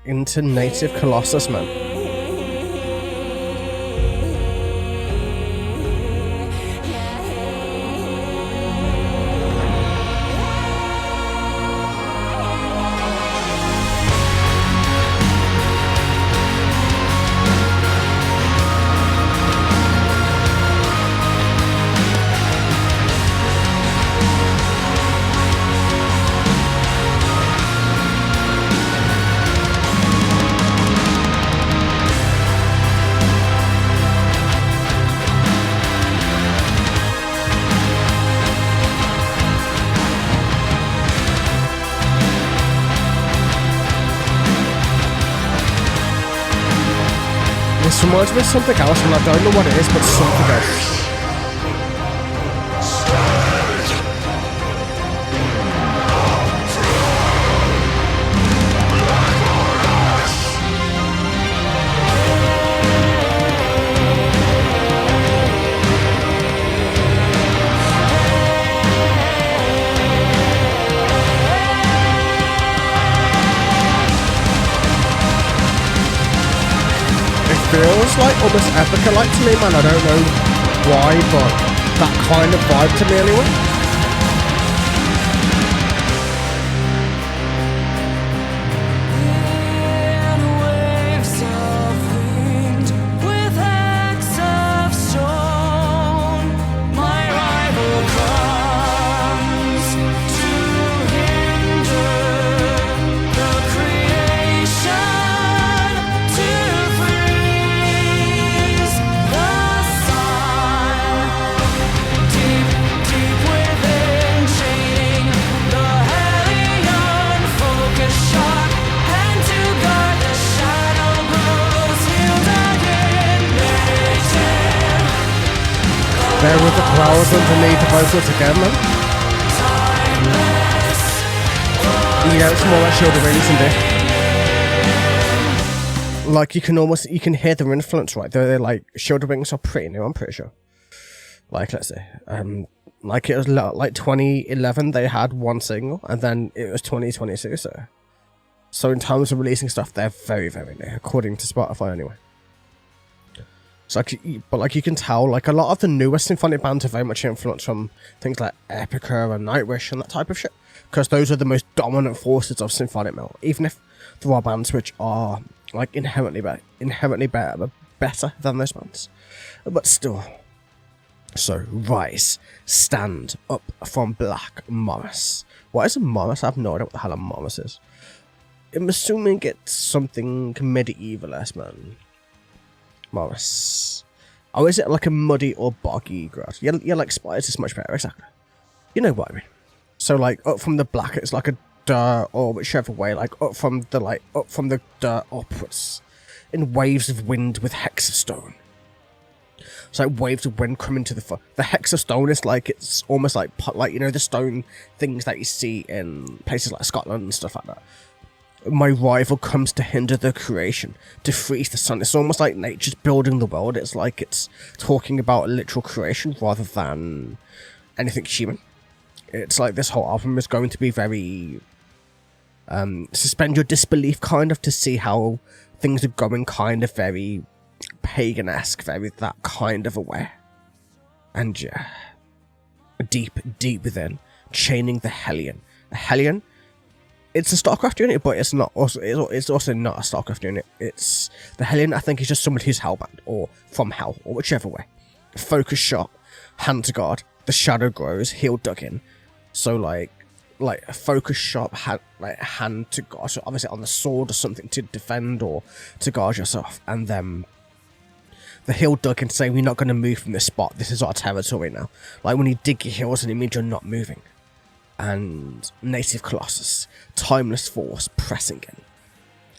into native Colossus, man. This reminds me of something else, and I don't know what it is, but something else. Feels like almost epic like to me, man. I don't know why, but that kind of vibe to me anyway. There with the clouds underneath the vocals again, man. Yeah, it's more like Shield of Rings and it. Like you can hear their influence, right? They're like Shield of Rings are pretty new, I'm pretty sure. Like let's say, like it was like 2011 they had one single, and then it was 2022. So in terms of releasing stuff, they're very very new, according to Spotify anyway. So like you can tell, like a lot of the newer symphonic bands are very much influenced from things like Epica and Nightwish and that type of shit, because those are the most dominant forces of symphonic metal. Even if there are bands which are like inherently better than those bands, but still. So rise, stand up from Black Morris. What is a Morris? I have no idea what the hell a Morris is. I'm assuming it's something medieval-esque, man. Morris. Oh, is it like a muddy or boggy grass? Yeah, like spiders is much better, exactly. You know what I mean. So like up from the black, it's like a dirt, or whichever way, like up from the dirt upwards, in waves of wind with hex of stone. So like waves of wind coming to the hex of stone is like, it's almost like you know the stone things that you see in places like Scotland and stuff like that. My rival comes to hinder the creation, to freeze the sun. It's almost like nature's building the world. It's like it's talking about literal creation rather than anything human. It's like this whole album is going to be very suspend your disbelief kind of, to see how things are going, kind of very pagan-esque, very that kind of a way. And yeah, deep within, chaining the Hellion. The Hellion, it's a StarCraft unit, but it's not. It's also not a StarCraft unit. It's the Hellion. I think is just someone who's hellbound or from hell, or whichever way. Focus shot, hand to guard. The shadow grows, heel dug in. So like a focus shot, hand to guard. So obviously on the sword or something to defend or to guard yourself, and then the heel dug in, saying we're not going to move from this spot. This is our territory now. Like when you dig your heels, and it means you're not moving. And native Colossus, timeless force pressing in.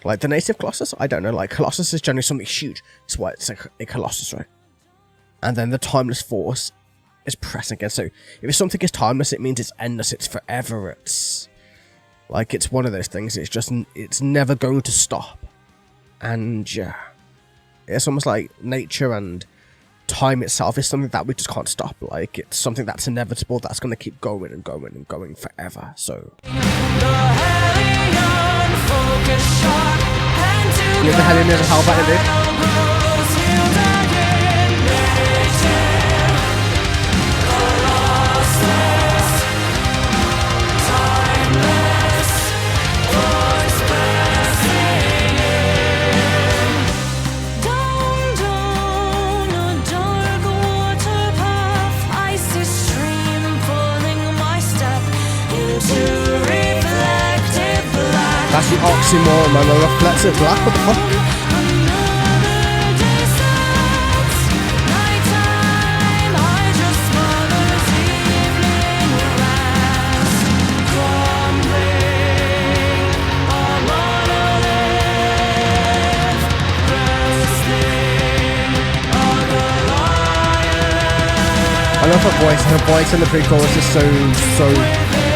Like the native Colossus, I don't know, like Colossus is generally something huge. That's why it's a Colossus, right? And then the timeless force is pressing in. So if something is timeless, it means it's endless, it's forever, it's like, it's one of those things, it's never going to stop. And yeah, it's almost like nature and time itself is something that we just can't stop. Like it's something that's inevitable, that's going to keep going and going and going forever. So the Hellion focus shot. You're the hell in the hell about it, dude. That's the oxymoron, man. A reflective black, what the fuck? I love her voice. Her voice in the pre-chorus is so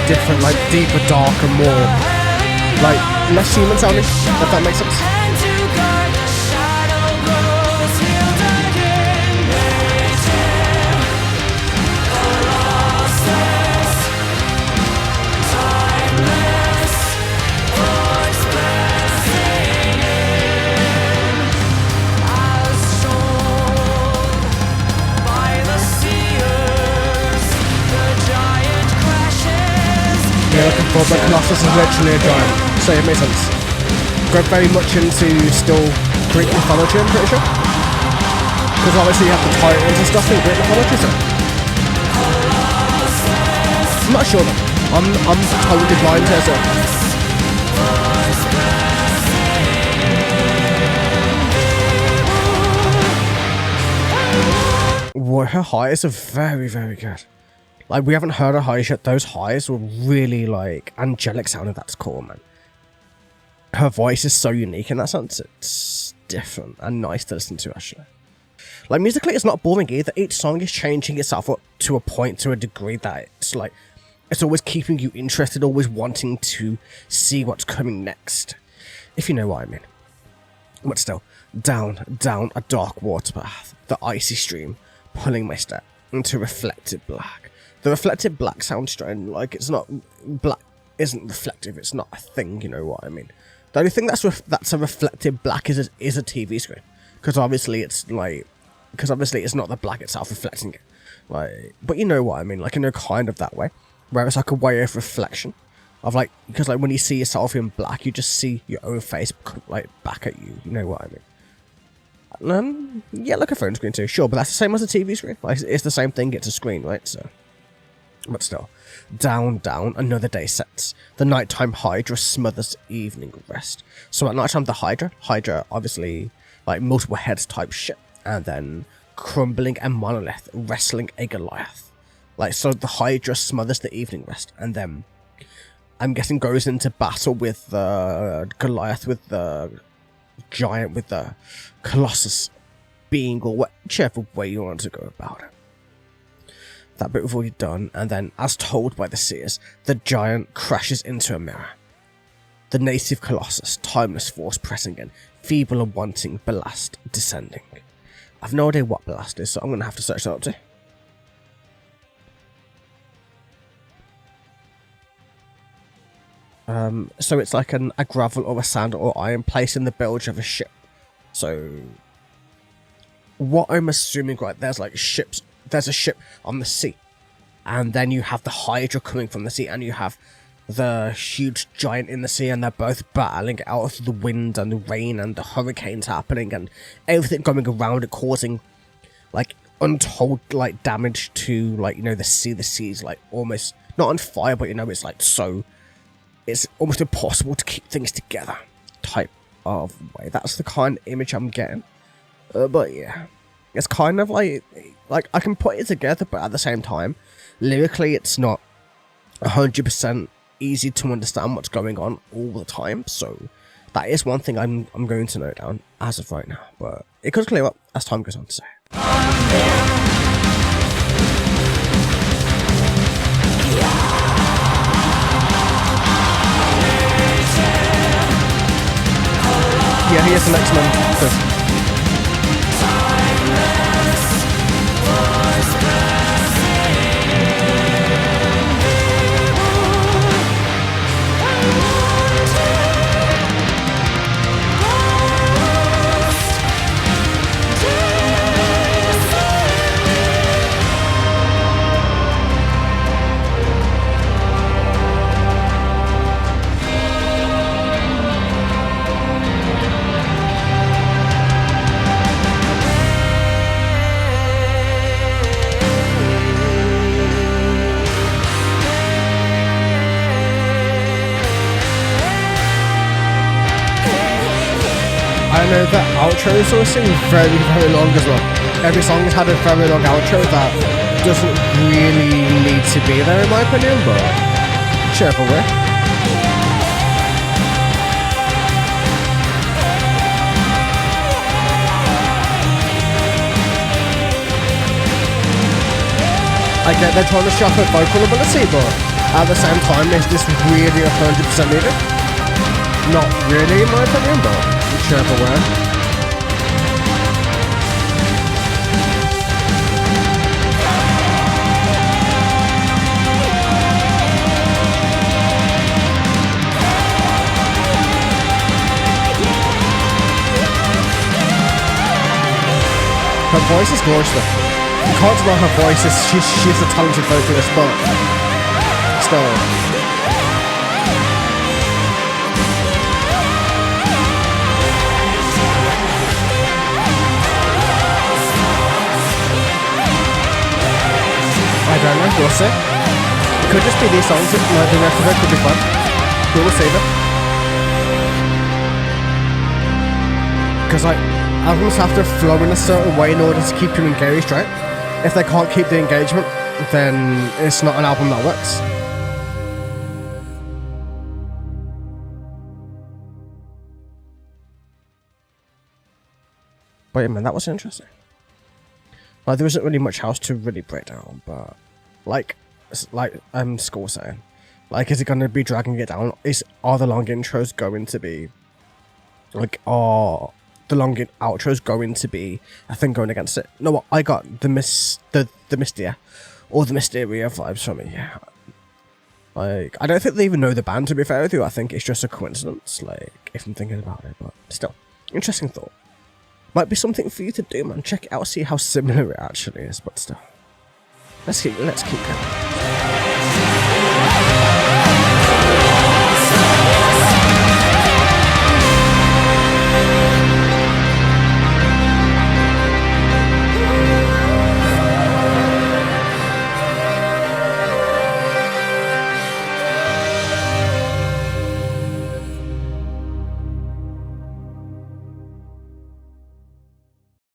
different, like deeper, darker, more like less human sounding, if that makes sense. Yeah, looking for, but Colossus is literally a giant, so it makes sense. Go very much into still Greek mythology, I'm pretty sure. Because obviously you have the titans and stuff in Greek mythology, so. I'm not sure though. I'm totally blind here, so. Whoa, her highs are very, very good. Like, we haven't heard her highs yet. Those highs were really, like, angelic sounding. That's cool, man. Her voice is so unique in that sense. It's different and nice to listen to, actually. Like, musically, it's not boring either. Each song is changing itself up to a point, to a degree that it's, like, it's always keeping you interested, always wanting to see what's coming next. If you know what I mean. But still, down a dark water path, the icy stream, pulling my step into reflected black. The reflected black sounds strange, like it's not black, isn't reflective. It's not a thing, you know what I mean. The only thing that's a reflective black is a TV screen, because obviously it's not the black itself reflecting it, like. But you know what I mean, like in a kind of that way, where it's like a way of reflection, of like, because like when you see yourself in black, you just see your own face like back at you. You know what I mean? Yeah, like a phone screen too, sure, but that's the same as a TV screen. Like it's the same thing. It's a screen, right? So. But still, down, another day sets. The nighttime Hydra smothers evening rest. So at nighttime, the Hydra, obviously, like multiple heads type shit. And then crumbling a monolith, wrestling a Goliath. Like, so the Hydra smothers the evening rest. And then, I'm guessing goes into battle with the Goliath, with the giant, with the Colossus being, or whichever way you want to go about it. That bit we've already done, and then, as told by the seers, the giant crashes into a mirror. The native Colossus, timeless force pressing in, feeble and wanting, ballast descending. I've no idea what ballast is, so I'm going to have to search that up too. So it's like a gravel or a sand or iron placed in the bilge of a ship. So, what I'm assuming, right, there's like ships. There's a ship on the sea, and then you have the Hydra coming from the sea, and you have the huge giant in the sea, and they're both battling out of the wind and the rain and the hurricanes happening and everything going around it, causing like untold like damage to, like, you know, the sea. The sea's like almost not on fire, but you know, it's like, so it's almost impossible to keep things together type of way. That's the kind of image I'm getting. But yeah, it's kind of like I can put it together, but at the same time, lyrically, it's not 100% easy to understand what's going on all the time. So that is one thing I'm going to note down as of right now. But it could clear up as time goes on to say. Yeah, he is the next man. Good. I know that outros are sing very, very long as well. Every song has had a very long outro that doesn't really need to be there in my opinion, but whichever way. I get they're trying to show up vocal ability, but at the same time, is this really 100% needed? Not really, in my opinion, but whichever way. Her voice is gorgeous. You can't deny her voice. She's a talented vocalist, but still. I don't know, we'll see. It could just be these songs, like the rest of it could be fun. We will see them. Because like, albums have to flow in a certain way in order to keep you engaged, right? If they can't keep the engagement, then it's not an album that works. But yeah, man, that was interesting. Like, there isn't really much else to really break down, but like Skull saying, like, is it going to be dragging it down? Are the long intros going to be like, are the long outros going to be a thing going against it? No, what I got the Mystia or the Mysteria vibes from it. Yeah, like I don't think they even know the band. To be fair with you, I think it's just a coincidence. Like, if I'm thinking about it, but still, interesting thought. Might be something for you to do, man. Check it out, see how similar it actually is, but still. Let's keep going.